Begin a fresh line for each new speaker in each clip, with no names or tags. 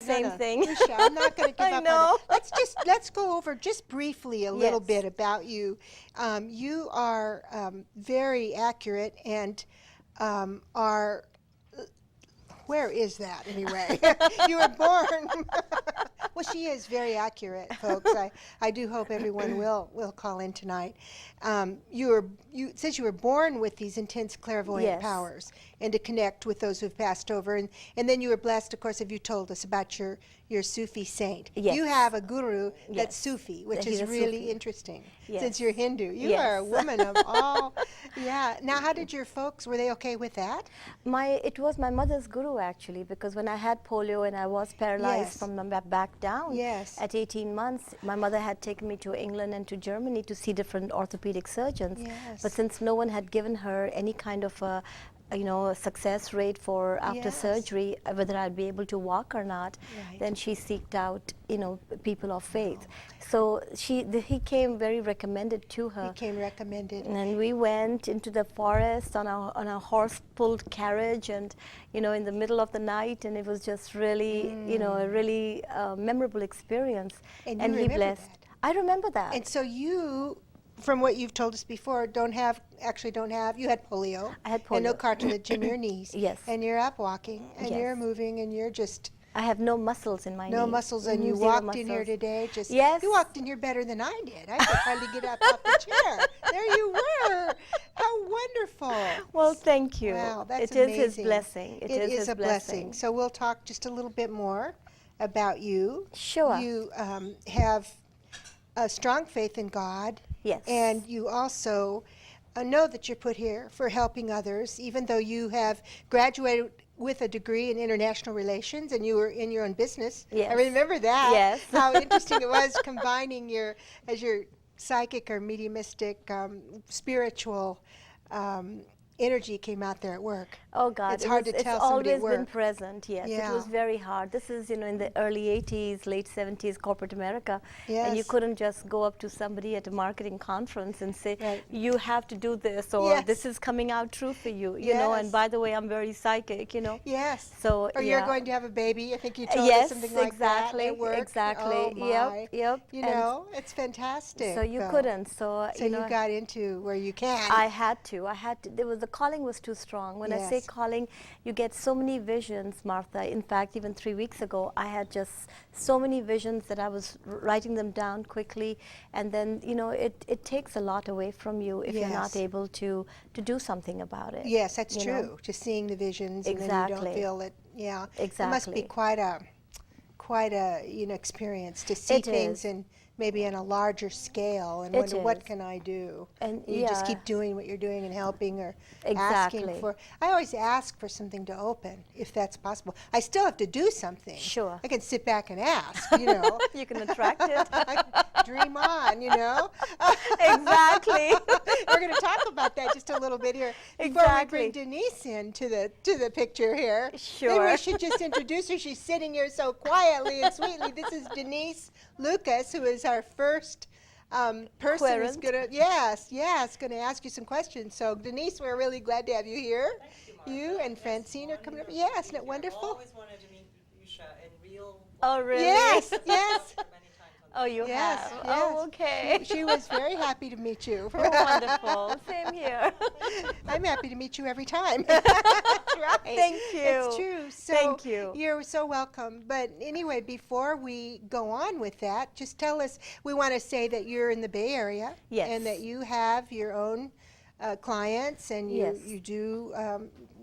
same thing.
Usha, I'm not going to give
I
up
know.
on it. Let's go over just briefly a little
Yes.
bit about you. You are very accurate and are. Where is that anyway? You were born. Well, she is very accurate, folks. I do hope everyone will call in tonight. It says you were born with these intense clairvoyant
Yes.
powers and to connect with those who've passed over. And then you were blessed, of course, if you told us about your Sufi saint.
Yes.
You have a guru that's
Yes.
Sufi, which
He's
is
a
really
Sufi.
interesting
Yes.
since you're Hindu. You
Yes.
are a woman of all. Yeah. Now, how did your folks, were they okay with that?
It was my mother's guru actually, because when I had polio and I was paralyzed
Yes.
from the back down,
Yes.
at 18 months, my mother had taken me to England and to Germany to see different orthopedic surgeons.
Yes.
But since no one had given her any kind of a success rate for after
Yes.
surgery, whether I'd be able to walk or not,
Right.
then she seeked out, people of faith. So he came very recommended to her.
He came recommended.
And we went into the forest on a horse-pulled carriage, and in the middle of the night, and it was just really, a really memorable experience.
And
he
remember
blessed.
that.
I remember that.
And so you, from what you've told us before, you had polio.
I had
And no
polio.
cartilage in your knees.
Yes.
And you're up walking, and
Yes.
you're moving, and you're just
I have no muscles in my
no
knees.
muscles, and you
Zero
walked in here
muscles.
today.
Yes.
You walked in here better than I did. I could hardly get up off the chair. There you were. How wonderful.
Well, thank you.
Wow, that's
It is His
amazing.
blessing.
It
is
is
His
a blessing. So we'll talk just a little bit more about you.
Sure.
You have a strong faith in God.
Yes.
And you also know that you're put here for helping others, even though you have graduated with a degree in international relations and you were in your own business.
Yes.
I remember that.
Yes.
How interesting it was combining your psychic or mediumistic, spiritual energy came out there at work.
Oh God,
It's hard to tell
It's
somebody at
always been
work.
present. Yes,
Yeah.
it was very hard. This is in the early '80s, late '70s, corporate America, and you
Yes.
couldn't just go up to somebody at a marketing conference and say,
Right.
"You have to do this," or
Yes.
"This is coming out true for you." You know, and
Yes.
by the way, I'm very psychic.
Yes.
So
Or you're
yeah.
going to have a baby. I think you told us
Yes,
something like
exactly,
that at work.
exactly.
Oh my.
Yep.
You
And
know, it's fantastic.
so you
though.
couldn't. So
So you got into where you can.
I had to. The calling was too strong. When I say
Yes.
calling, you get so many visions, Martha. In fact, even 3 weeks ago, I had just so many visions that I was writing them down quickly. And then, it takes a lot away from you if you're not
Yes.
able to do something about it.
Yes, that's
you
true.
know?
Just seeing the visions and then you don't
Exactly.
feel it. Yeah. It must be
Exactly.
quite a experience to see
It
things
is.
and maybe on a larger scale and
It
wonder what
is.
can I do.
And
you just
yeah.
keep doing what you're doing and helping or
Exactly.
asking for. I always ask for something to open if that's possible. I still have to do something.
Sure.
I can sit back and ask.
You can attract it.
Dream on.
Exactly.
We're going to talk about that just a little bit here before
Exactly.
we bring Denise in to the picture here.
Sure.
Maybe we should just introduce her. She's sitting here so quietly and sweetly. This is Denise Lucas, who is our first person who's
Querent.
going to ask you some questions. So Denise, we're really glad to have you here.
Thank you, Martha.
You and
Yes,
Francine are coming up.
wonderful.
Yes, isn't it
I've
wonderful?
always wanted to meet Usha in real.
Oh, really?
Yes, yes.
Many times on
Oh, you
Yes,
have?
yes.
Oh, okay.
She was very happy to meet you.
Oh, wonderful. Same here.
I'm happy to meet you every time. That's right.
Thank you.
It's true. So
Thank you.
You're so welcome. But anyway, before we go on with that, just tell us, we want to say that you're in the Bay Area.
Yes.
And that you have your own clients and
Yes.
you do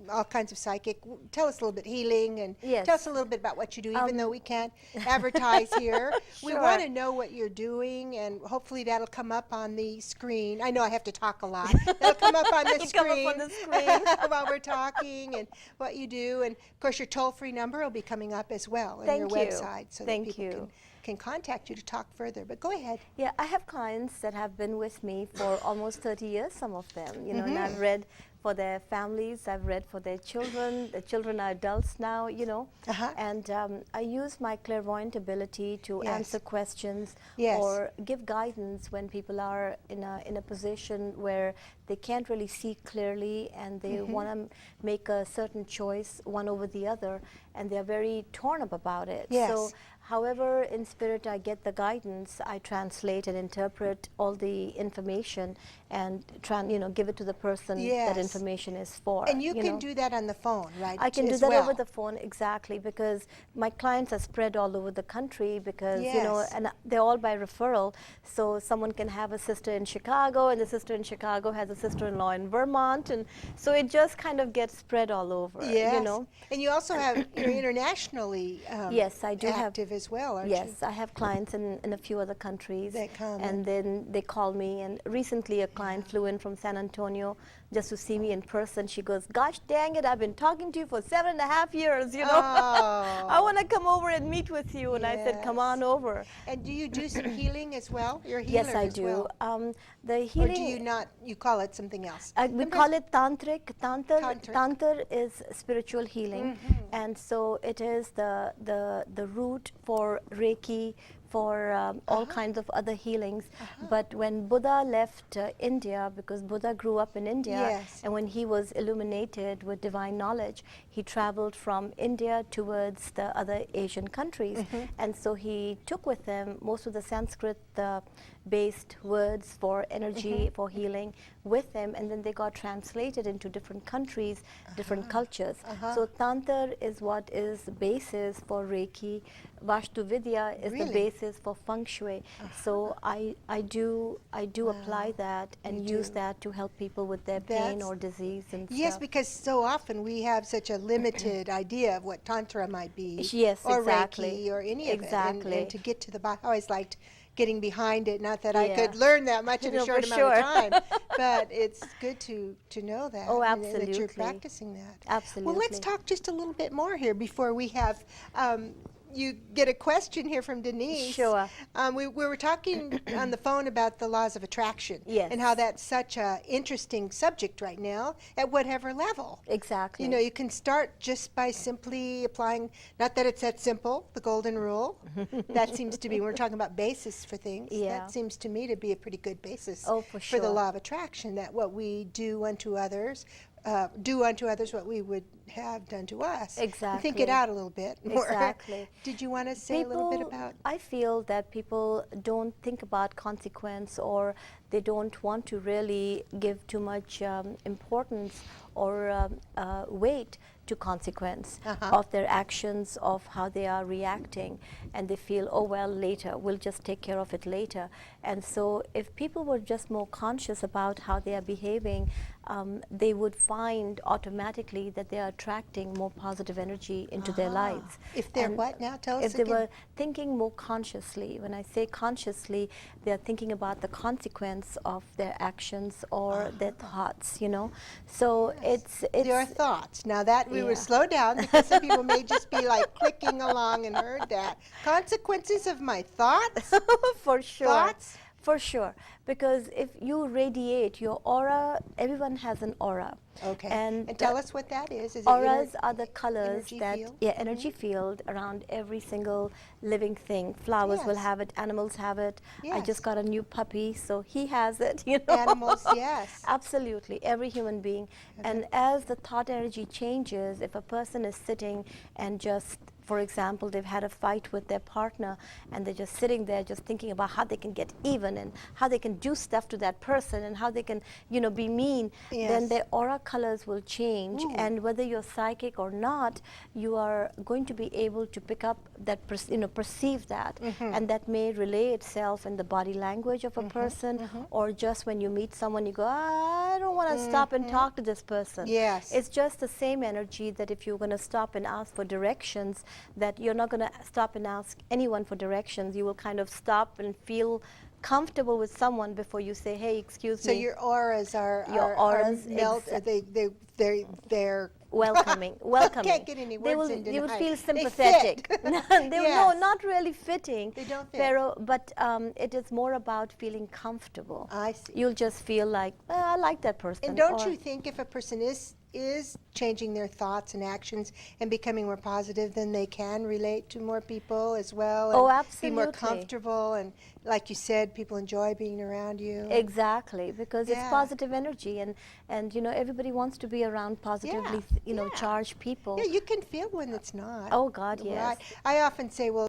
all kinds of psychic. Tell us a little bit healing and
Yes.
tell us a little bit about what you do, even though we can't advertise here. We
Sure.
want to know what you're doing, and hopefully that'll come up on the screen. I know I have to talk a lot. That'll come up on the
It'll come up
screen,
on the screen.
while we're talking and what you do. And of course, your toll-free number will be coming up as well on your
Thank you.
website, so
Thank
that people
you.
can contact you to talk further. But go ahead.
Yeah, I have clients that have been with me for almost 30 years, some of them, and
Mm-hmm.
I've read for their families, I've read for their children. The children are adults now,
Uh-huh.
and I use my clairvoyant ability to
Yes.
answer questions
Yes.
or give guidance when people are in a position where they can't really see clearly and they
Mm-hmm.
want to make a certain choice, one over the other. and they're very torn up about it.
Yes.
So however in spirit I get the guidance, I translate and interpret all the information and give it to the person that
Yes.
information is for.
And you can
know.
do that on the phone, right?
I can do
as
that
well.
over the phone, exactly, because my clients are spread all over the country because,
Yes.
and they're all by referral. So someone can have a sister in Chicago, and the sister in Chicago has a sister-in-law in Vermont, and so it just kind of gets spread all over,
Yes. And you also have, you're internationally
Yes, I do have.
active as well, aren't you?
Yes, I have clients in a few other countries.
That come
and then they call me. And recently a client flew in from San Antonio just to see me in person. She goes, "Gosh dang it, I've been talking to you for 7.5 years, you know.
Oh.
I want to come over and meet with you." And I said, "Come
Yes.
on over."
And do you do some healing as well? You're a healer
Yes, I
as
do.
well.
The
Or
healing.
do you not, you call it something else?
We call it tantric.
Tantric.
Tantra is spiritual healing, and so it is the root for Reiki, for all kinds of other healings. But when Buddha left India, because Buddha grew up in India,
Yes.
and when he was illuminated with divine knowledge, he traveled from India towards the other Asian countries, and so he took with him most of the Sanskrit based words for energy, for healing with him, and then they got translated into different countries, different cultures. So Tantra is what is the basis for Reiki. Vastu Vidya is the
Really?
basis for Feng Shui. So I do apply that and use
do.
that to help people with their pain
That's-
or disease and
Yes,
stuff.
because so often we have such a limited idea of what Tantra might be.
Yes,
or
exactly.
Reiki or any of it.
Exactly.
And to get to the bottom, I always liked getting behind it. Not that I
Yeah.
could learn that much in
No,
a
for
short amount of
sure.
time, but it's good to know that.
Oh,
and that you're
absolutely.
practicing that.
Absolutely.
Well, let's talk just a little bit more here before we have. You get a question here from Denise.
Sure.
We were talking on the phone about the laws of attraction.
Yes.
And how that's such a interesting subject right now at whatever level.
Exactly.
You know, you can start just by simply applying, not that it's that simple, the golden rule. That seems to be, we're talking about basis for things.
Yeah.
That seems to me to be a pretty good basis
Oh, for
the
sure.
law of attraction, that what we do unto others what we would have done to us. Think
Exactly.
it out a little bit more.
Exactly.
Did you want to say a little bit about?
I feel that people don't think about consequence, or they don't want to really give too much importance or weight to consequence of their actions, of how they are reacting, and they feel, oh well, later, we'll just take care of it later. And so if people were just more conscious about how they are behaving, they would find automatically that they are attracting more positive energy into their lives.
If they're
And
what now? Tell us
if they
again.
were thinking more consciously. When I say consciously, they're thinking about the consequence of their actions or their thoughts, you know. So it's
Your thoughts. Now that we
Yeah.
would slow down because some people may just be like clicking along and heard that. Consequences of my thoughts?
for sure.
Thoughts?
For sure. Because if you radiate your aura, everyone has an aura.
Okay.
And
tell us what that is. Is
auras
it
are the colors
energy
that
field?
energy field around every single living thing. Flowers will
Yes.
have it, animals have it. I
Yes.
just got a new puppy, so he has it, you know.
Animals, yes.
Absolutely, every human being. And as the thought energy changes, if a person is sitting and just, for example, they've had a fight with their partner and they're just sitting there just thinking about how they can get even and how they can do stuff to that person and how they can, you know, be mean, then
Yes.
their aura colors will change.
Ooh.
And whether you're psychic or not, you are going to be able to pick up that, perceive that. And that may relay itself in the body language of a person, or just when you meet someone, you go, I don't want to stop and talk to this person.
Yes.
It's just the same energy that if you're going to stop and ask for directions, that you're not going to stop and ask anyone for directions. You will kind of stop and feel comfortable with someone before you say, hey, excuse
So
me.
your auras are
Your auras,
melt. They're
Welcoming.
Can't get any
They
words
will,
in
they would
tonight.
feel
They
sympathetic.
fit.
No,
Yes.
not really fitting.
They don't fit.
But it is more about feeling comfortable.
I see.
You'll just feel like, I like that person.
And don't
or-
you think if a person is is changing their thoughts and actions and becoming more positive, then they can relate to more people as well and
Oh,
be more
absolutely.
comfortable. And like you said, people enjoy being around you.
Exactly, because it's
Yeah.
positive energy, and you know, everybody wants to be around positively,
Yeah,
you know,
yeah.
charged people.
Yeah, you can feel when it's not.
Oh God, yes.
Right. I often say, well,